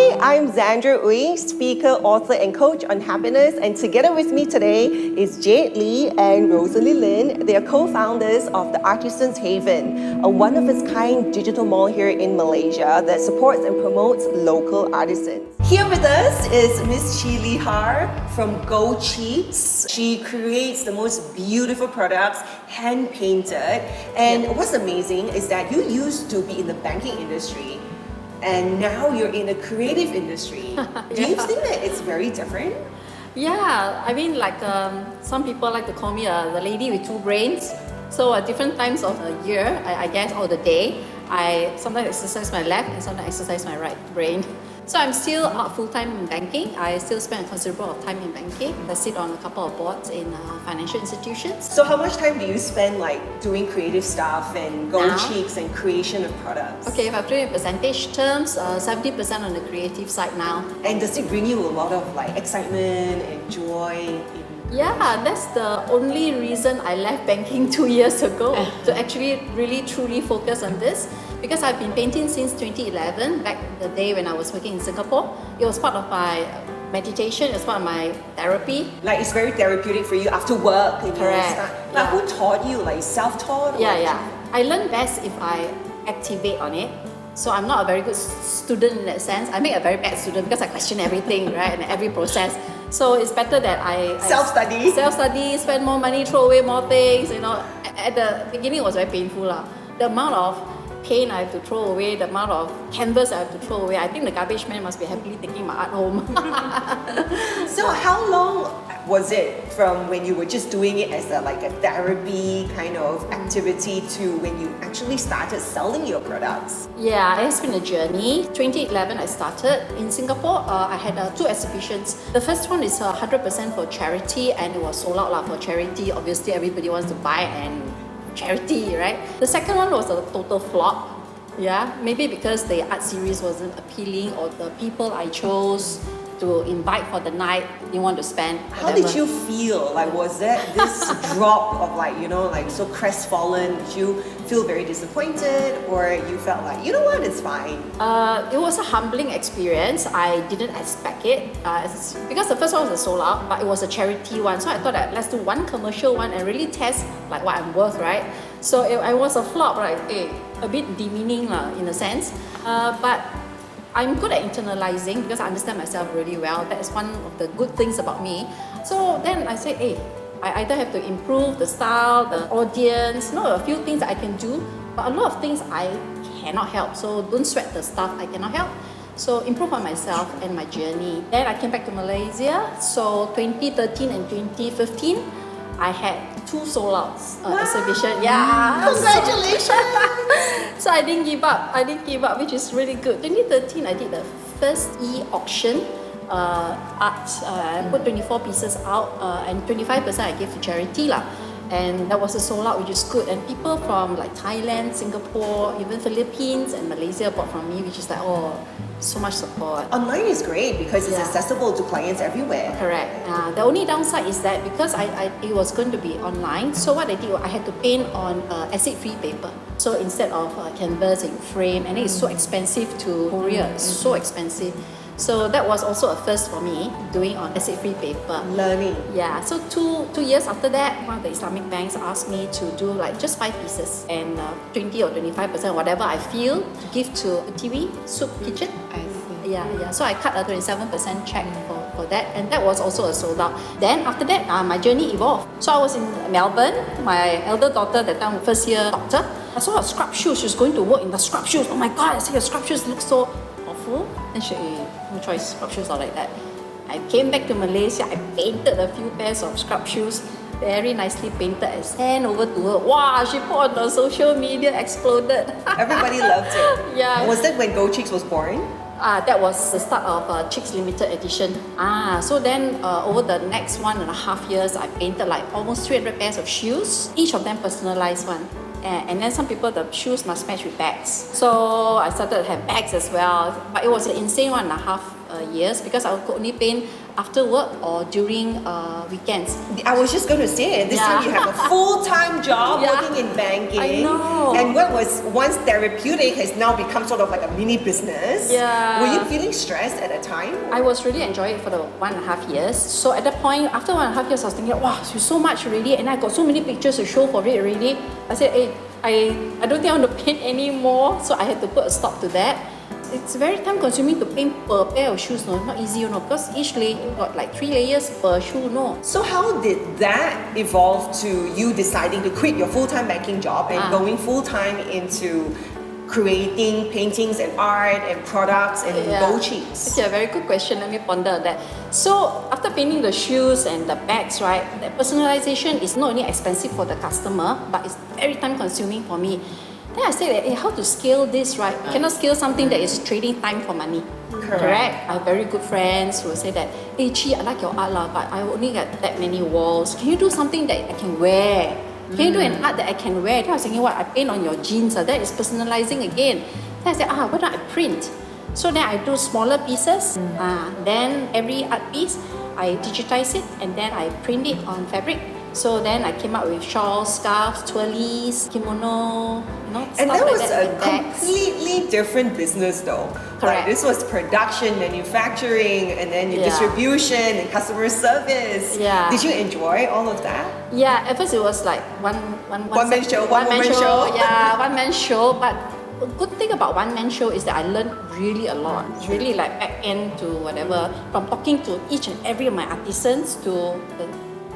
Hi, I'm Xandria Ooi, speaker, author, and coach on Happyness. And together with me today is Jade Lee and Rosalie Lin. They are co-founders of the Artisans Haven, a one-of-its-kind digital mall here in Malaysia that supports and promotes local artisans. Here with us is Miss Chee Li Har from GoCHeeKS. She creates the most beautiful products, hand-painted. And what's amazing is that you used to be in the banking industry, and now you're in a creative industry. Do you think that it's very different? Yeah, I mean, like some people like to call me the lady with two brains. So at different times of the year, I guess, or the day, I sometimes exercise my left and sometimes exercise my right brain. So I'm still full-time in banking. I still spend a considerable of time in banking. I sit on a couple of boards in financial institutions. So how much time do you spend like doing creative stuff and GoCHeeKS and creation of products? Okay, if I put it in percentage terms, 70% on the creative side now. And does it bring you a lot of like excitement and joy? Yeah, that's the only reason I left banking 2 years ago to actually really truly focus on this. Because I've been painting since 2011, back the day when I was working in Singapore. It was part of my meditation, it's part of my therapy. Like it's very therapeutic for you after work. Correct. Like who taught you? Like self-taught? Yeah. I learn best if I activate on it. So I'm not a very good student in that sense. I make a very bad student because I question everything, right, and every process. So it's better that I self-study, spend more money, throw away more things. You know, at the beginning it was very painful lah. The amount of paint I have to throw away, the amount of canvas I have to throw away. I think the garbage man must be happily taking my art home. So how long was it from when you were just doing it as like a therapy kind of activity to when you actually started selling your products? Yeah, it's been a journey. 2011 I started. In Singapore, I had 2 exhibitions. The first one is 100% for charity, and it was sold out for charity. Obviously, everybody wants to buy and charity, right? The second one was a total flop. Yeah, maybe because the art series wasn't appealing or the people I chose to invite for the night didn't want to spend. How did you feel? Like, was that this drop of like, you know, like so crestfallen? Did you feel very disappointed, or you felt like, you know what, it's fine? It was a humbling experience. I didn't expect it because the first one was a sold out, but it was a charity one. So I thought that let's do one commercial one and really test like what I'm worth, right? So it was a flop, right? A bit demeaning in a sense, but I'm good at internalizing because I understand myself really well. That is one of the good things about me. So then I said, I either have to improve the style, the audience, a few things that I can do, but a lot of things I cannot help. So don't sweat the stuff I cannot help. So improve on myself and my journey. Then I came back to Malaysia. So 2013 and 2015, I had 2 sold outs exhibition. Yeah. Congratulations! So I didn't give up, which is really good. 2013, I did the first e-auction art. I put 24 pieces out and 25% I gave to charity lah. And that was a sold out, which is good. And people from like Thailand, Singapore, even Philippines and Malaysia bought from me, which is like, so much support. Online is great because it's accessible to clients everywhere. Correct. The only downside is that because it was going to be online, so what I did, I had to paint on acid-free paper. So instead of canvas and frame, and it's so expensive to Korea, so expensive. So that was also a first for me, doing on acid-free paper. Learning. Yeah, so two years after that, one of the Islamic banks asked me to do like just 5 pieces and 20 or 25%, whatever I feel, to give to a TV, soup kitchen. I see. Yeah. So I cut a 27% check for that, and that was also a sold out. Then after that, my journey evolved. So I was in Melbourne, my elder daughter, that time first year doctor. I saw her scrub shoes. She was going to work in the scrub shoes. Oh my God, I see your scrub shoes look so awful. Then she, no choice, scrub shoes are like that. I came back to Malaysia, I painted a few pairs of scrub shoes, very nicely painted, and sent over to her. Wow, she put on the social media, exploded. Everybody loved it. Yeah. Was that when GoCHeeKS was born? That was the start of CheeKS Limited Edition. So then over the next 1.5 years, I painted like almost 300 pairs of shoes, each of them personalized one. And then some people, the shoes must match with bags. So I started to have bags as well. But it was an insane 1.5 years because I could only paint after work or during weekends. I was just going to say, this time you have a full-time job working in banking. I know. And what was once therapeutic has now become sort of like a mini business. Yeah. Were you feeling stressed at that time? I was really enjoying it for the 1.5 years. So at that point, after 1.5 years, I was thinking, wow, there's so much already, and I got so many pictures to show for it already. I said, hey, I don't think I want to paint anymore, so I had to put a stop to that. It's very time consuming to paint per pair of shoes, no, not easy, you know, because each layer got like 3 layers per shoe, no. So how did that evolve to you deciding to quit your full-time banking job and going full-time into creating paintings and art and products and GoCHeeKS? Okay, a very good question. Let me ponder that. So after painting the shoes and the bags, right, the personalization is not only expensive for the customer, but it's very time consuming for me. Then I said, hey, how to scale this, right? You cannot scale something that is trading time for money. Correct. I have very good friends who will say that, hey Chee, I like your art lah, but I only got that many walls. Can you do something that I can wear? Can you do an art that I can wear? Then I was thinking, what, I paint on your jeans, that is personalizing again. Then I said, why don't I print? So then I do smaller pieces. Then every art piece, I digitize it and then I print it on fabric. So then I came up with shawls, scarves, twillies, kimono, you know, And stuff that like was that. a completely different business though. Correct. Like, this was production, manufacturing, and then your distribution and customer service. Yeah. Did you enjoy all of that? Yeah, at first it was like one man show, one woman show. Yeah, one man show. But a good thing about one man show is that I learned really a lot. It's really like back end to whatever, from talking to each and every of my artisans to the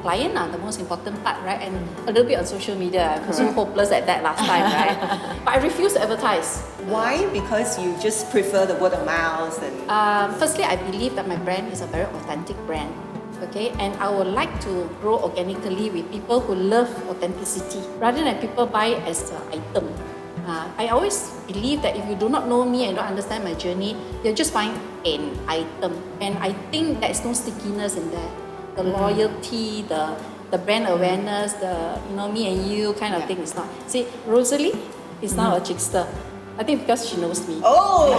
client, the most important part, right? And a little bit on social media. I was so hopeless at that last time, right? But I refuse to advertise. Why? Because you just prefer the word of mouth and... Firstly, I believe that my brand is a very authentic brand. Okay, and I would like to grow organically with people who love authenticity rather than people buy it as an item. I always believe that if you do not know me and don't understand my journey, you're just buying an item. And I think there's no stickiness in there. The loyalty, the brand awareness, the me and you kind of thing is not. See, Rosalie is now a chickster. I think because she knows me. Oh,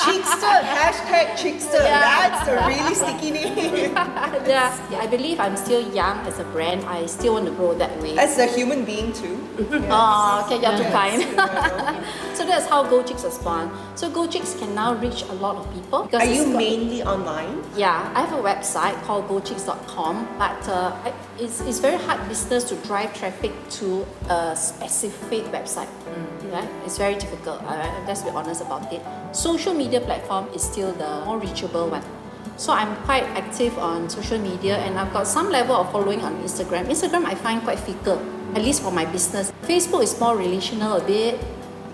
chickster, hashtag chickster. That's a really sticky name. Yeah, I believe I'm still young as a brand. I still want to grow that way. As a human being too. Oh, okay, you're too kind. So that's how GoCHeeKS was born. So GoCHeeKS can now reach a lot of people. Are you mainly online? Yeah, I have a website called GoCheeKS.com, but it's very hard business to drive traffic to a specific website. Right? It's very difficult. Let's be honest about it. Social media platform is still the more reachable one. So I'm quite active on social media and I've got some level of following on Instagram. Instagram I find quite fickle, at least for my business. Facebook is more relational a bit.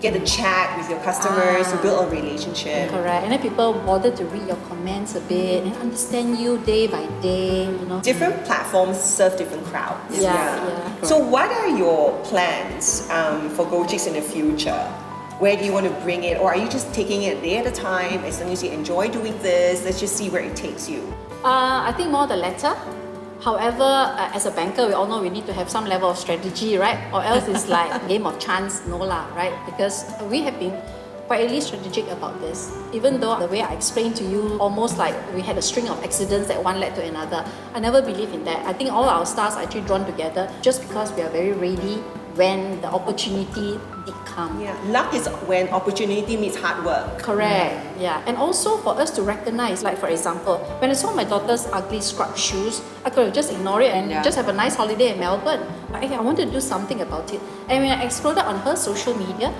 Get a chat with your customers to build a relationship. Correct. And then people bother to read your comments a bit and understand you day by day, Different platforms serve different crowds. Yeah. So what are your plans for GoCHeeKS in the future? Where do you want to bring it? Or are you just taking it a day at a time? As long as you enjoy doing this, let's just see where it takes you. I think more the latter. However, as a banker, we all know we need to have some level of strategy, right? Or else it's like game of chance, no lah, right? Because we have been quietly strategic about this. Even though the way I explained to you, almost like we had a string of accidents that one led to another. I never believe in that. I think all our stars are actually drawn together just because we are very ready when the opportunity did come. Yeah, luck is when opportunity meets hard work. Correct. Yeah, and also for us to recognize, like for example, when I saw my daughter's ugly scrub shoes, I could have just ignored it and just have a nice holiday in Melbourne. But I wanted to do something about it. And when I exploded on her social media,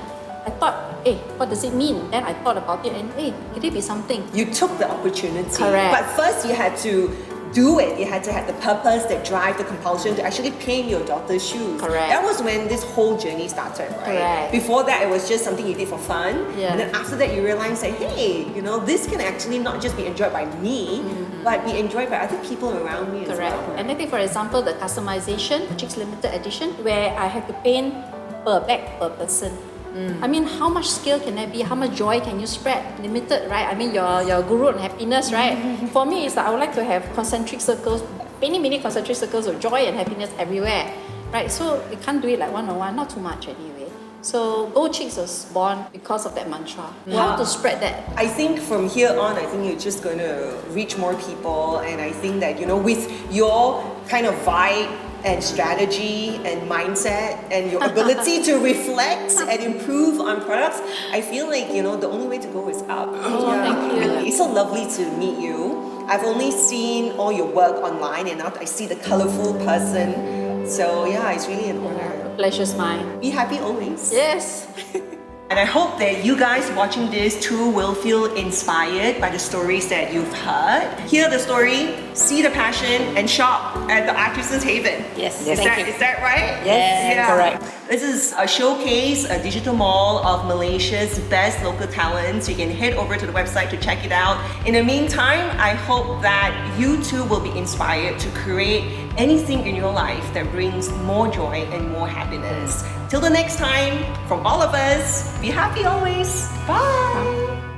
I thought, hey, what does it mean? Then I thought about it and hey, could it be something? You took the opportunity. Correct. But first you had to do it. You had to have the purpose, the drive, the compulsion to actually paint your daughter's shoes. Correct. That was when this whole journey started, right? Correct. Before that, it was just something you did for fun. Yeah. And then after that, you realized that, hey, this can actually not just be enjoyed by me, but be enjoyed by other people around me Correct. as well. And I think, for example, the customization, CHeeKS Limited Edition, where I have to paint per bag per person. I mean, how much skill can there be? How much joy can you spread? Limited, right? I mean, you're a guru on happiness, right? For me, it's like I would like to have concentric circles, many concentric circles of joy and happiness everywhere, right? So we can't do it like one-on-one, not too much anyway. So GoCHeeKS was born because of that mantra. How to spread that? I think from here on, I think you're just going to reach more people, and I think that, with your kind of vibe and strategy and mindset and your ability to reflect and improve on products, I feel like, the only way to go is up. Thank you. Really. It's so lovely to meet you. I've only seen all your work online, and now I see the colorful person. So yeah, it's really an honor. Pleasure's mine. Be happy always. Yes. And I hope that you guys watching this too will feel inspired by the stories that you've heard. Hear the story, see the passion, and shop at the Artisans Haven. Yes. Is that right? Yes. Correct. This is a showcase, a digital mall of Malaysia's best local talents. You can head over to the website to check it out. In the meantime, I hope that you too will be inspired to create anything in your life that brings more joy and more happiness. Till the next time, from all of us, be happy always. Bye.